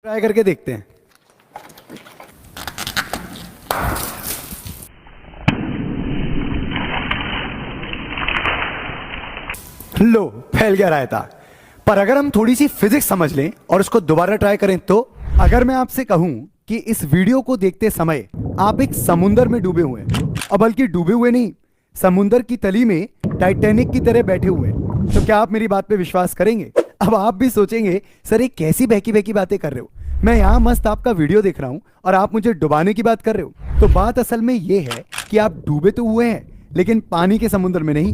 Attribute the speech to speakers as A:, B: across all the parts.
A: Try करके देखते हैं। लो, फैल गया रायता। पर अगर हम थोड़ी सी फिजिक्स समझ लें और उसको दोबारा ट्राई करें तो अगर मैं आपसे कहूं कि इस वीडियो को देखते समय आप एक समुंदर में डूबे हुए हैं, और बल्कि डूबे हुए नहीं, समुंदर की तली में टाइटैनिक की तरह बैठे हुए हैं, तो क्या आप मेरी बात पे विश्वास करेंगे? अब आप भी सोचेंगे, सर ये कैसी बहकी बहकी बातें कर रहे हो, मैं यहाँ मस्त आपका वीडियो देख रहा हूँ और आप मुझे डुबाने की बात कर रहे हो। तो बात असल में ये है कि आप डूबे तो हुए हैं, लेकिन पानी के समुद्र में नहीं,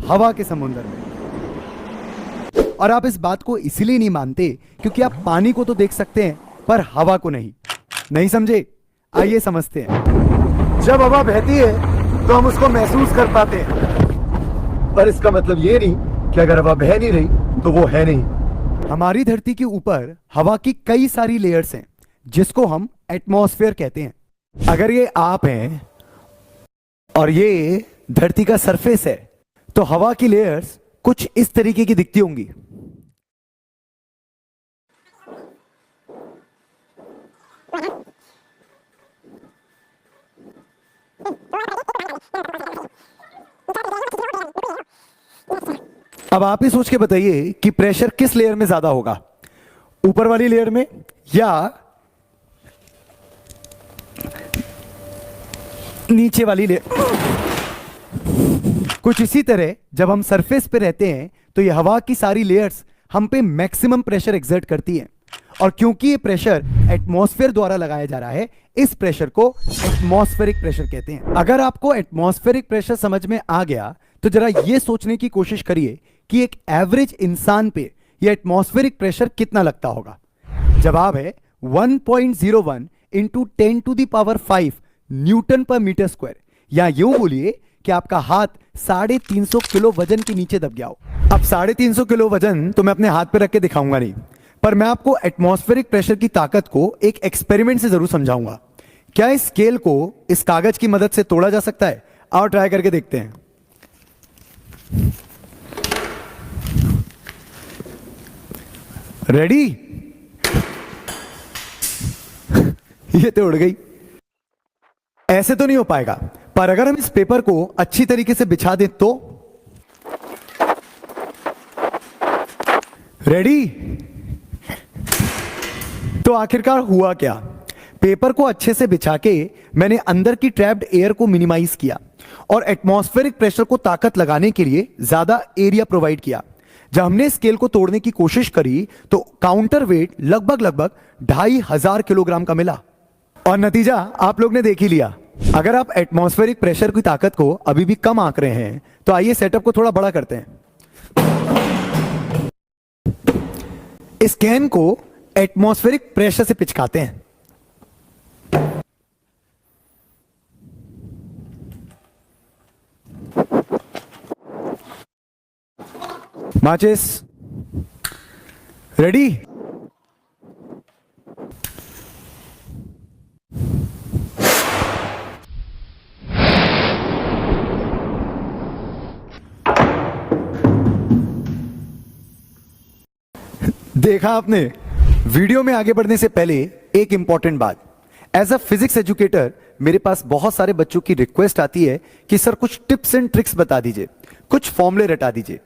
A: हवा के समुद्र में। और आप इस बात को इसीलिए नहीं मानते क्योंकि आप पानी को तो देख सकते हैं पर हवा को नहीं समझे? आइए समझते हैं। जब हवा बहती है तो हम उसको महसूस कर पाते हैं, पर इसका मतलब ये नहीं कि अगर हवा बह नहीं रही तो वो है नहीं। हमारी धरती के ऊपर हवा की कई सारी लेयर्स हैं जिसको हम एटमॉस्फेयर कहते हैं। अगर ये आप हैं और ये धरती का सरफेस है तो हवा की लेयर्स कुछ इस तरीके की दिखती होंगी। अब आप ही सोच के बताइए कि प्रेशर किस लेयर में ज्यादा होगा, ऊपर वाली लेयर में या नीचे वाली लेयर? कुछ इसी तरह जब हम सरफेस पे रहते हैं तो ये हवा की सारी लेयर्स हम पे मैक्सिमम प्रेशर एक्सर्ट करती हैं, और क्योंकि ये प्रेशर एटमॉस्फेयर द्वारा लगाया जा रहा है, इस प्रेशर को एटमॉस्फेरिक प्रेशर कहते हैं। अगर आपको एटमॉस्फेरिक प्रेशर समझ में आ गया तो जरा ये सोचने की कोशिश करिए कि एक एवरेज इंसान पे ये एटमॉस्फेरिक प्रेशर कितना लगता होगा। जवाब है 1.01 इंटू 10⁵ न्यूटन पर मीटर स्क्वायर, या यूं बोलिए कि आपका हाथ 350 किलो वजन के नीचे दब गया हो। अब 350 किलो वजन तो मैं अपने हाथ पे रख के दिखाऊंगा नहीं, पर मैं आपको एटमॉस्फेरिक प्रेशर की ताकत को एक एक्सपेरिमेंट से जरूर समझाऊंगा। क्या इस स्केल को इस कागज की मदद से तोड़ा जा सकता है? आओ ट्राई करके देखते हैं। रेडी? ये तो उड़ गई। ऐसे तो नहीं हो पाएगा, पर अगर हम इस पेपर को अच्छी तरीके से बिछा दें तो? रेडी? तो आखिरकार हुआ क्या? पेपर को अच्छे से बिछा के मैंने अंदर की ट्रैप्ड एयर को मिनिमाइज किया और एटमॉस्फेरिक प्रेशर को ताकत लगाने के लिए ज्यादा एरिया प्रोवाइड किया। जब हमने स्केल को तोड़ने की कोशिश करी तो काउंटर वेट लगभग 2500 किलोग्राम का मिला, और नतीजा आप लोग ने देख ही लिया। अगर आप एटमॉस्फेरिक प्रेशर की ताकत को अभी भी कम आंक रहे हैं तो आइए सेटअप को थोड़ा बड़ा करते हैं। इस कैन को एटमॉस्फेरिक प्रेशर से पिचकाते हैं। माचिस रेडी? देखा आपने? वीडियो में आगे बढ़ने से पहले एक इंपॉर्टेंट बात, एज अ फिजिक्स एजुकेटर मेरे पास बहुत सारे बच्चों की रिक्वेस्ट आती है कि सर कुछ टिप्स एंड ट्रिक्स बता दीजिए, कुछ फॉर्मूले रटा दीजिए।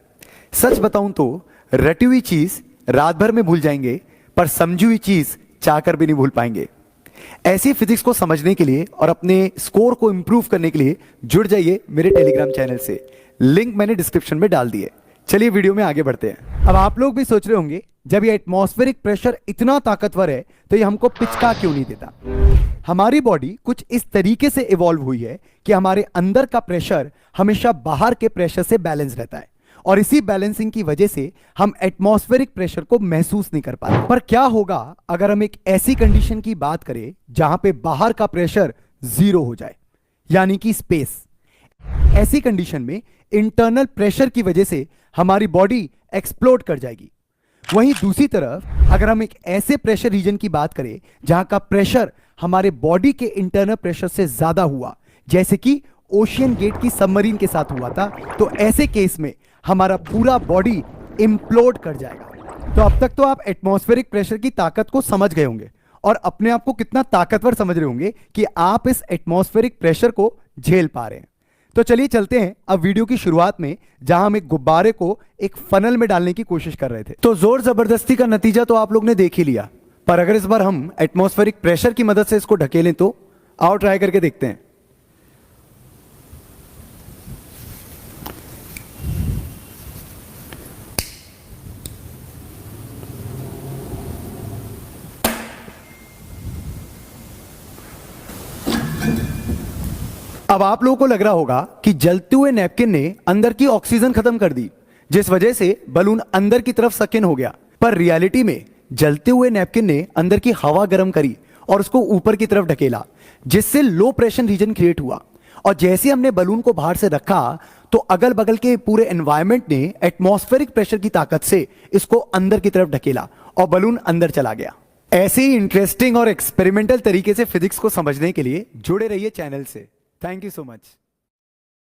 A: सच बताऊं तो रटी हुई चीज रात भर में भूल जाएंगे, पर समझी हुई चीज चाहकर भी नहीं भूल पाएंगे। ऐसी फिजिक्स को समझने के लिए और अपने स्कोर को इंप्रूव करने के लिए जुड़ जाइए मेरे टेलीग्राम चैनल से, लिंक मैंने डिस्क्रिप्शन में डाल दिए। चलिए वीडियो में आगे बढ़ते हैं। अब आप लोग भी सोच रहे होंगे, जब ये एटमॉस्फेरिक प्रेशर इतना ताकतवर है तो ये हमको पिचका क्यों नहीं देता? हमारी बॉडी कुछ इस तरीके से इवॉल्व हुई है कि हमारे अंदर का प्रेशर हमेशा बाहर के प्रेशर से बैलेंस रहता है, और इसी बैलेंसिंग की वजह से हम एटमॉस्फेरिक प्रेशर को महसूस नहीं कर पाते। पर क्या होगा अगर हम एक ऐसी कंडीशन की बात करें जहां पे बाहर का प्रेशर 0 हो जाए, यानी कि स्पेस? ऐसी कंडीशन में इंटरनल प्रेशर की वजह से हमारी बॉडी एक्सप्लोड कर जाएगी। वहीं दूसरी तरफ अगर हम एक ऐसे प्रेशर रीजन की बात करें जहां का प्रेशर हमारे बॉडी के इंटरनल प्रेशर से ज्यादा हुआ, जैसे कि ओशियन गेट की सबमरीन के साथ हुआ था, तो ऐसे केस में हमारा पूरा बॉडी इंप्लोड कर जाएगा। तो अब तक तो आप एटमॉस्फेरिक प्रेशर की ताकत को समझ गए होंगे और अपने आप को कितना ताकतवर समझ रहे होंगे कि आप इस एटमॉस्फेरिक प्रेशर को झेल पा रहे हैं। तो चलिए चलते हैं अब वीडियो की शुरुआत में, जहां हम एक गुब्बारे को एक फनल में डालने की कोशिश कर रहे थे। तो जोर जबरदस्ती का नतीजा तो आप लोग ने देख ही लिया, पर अगर इस बार हम एटमॉस्फेरिक प्रेशर की मदद से इसको ढकेलें तो आओ ट्राई करके देखते हैं। अब आप लोगों को लग रहा होगा कि जलते हुए नैपकिन ने अंदर की ऑक्सीजन खत्म कर दी, जिस वजह से बलून अंदर की तरफ सकिन हो गया। पर रियलिटी में जलते हुए नैपकिन ने अंदर की हवा गर्म करी और उसको ऊपर की तरफ ढकेला, जिससे लो प्रेशर रीजन क्रिएट हुआ। और जैसे हमने बलून को बाहर से रखा तो अगल बगल के पूरे एनवायरमेंट ने एटमॉस्फेरिक प्रेशर की ताकत से इसको अंदर की तरफ ढकेला और बलून अंदर चला गया। ऐसे ही इंटरेस्टिंग और एक्सपेरिमेंटल तरीके से फिजिक्स को समझने के लिए जुड़े रहिए चैनल से। Thank you so much.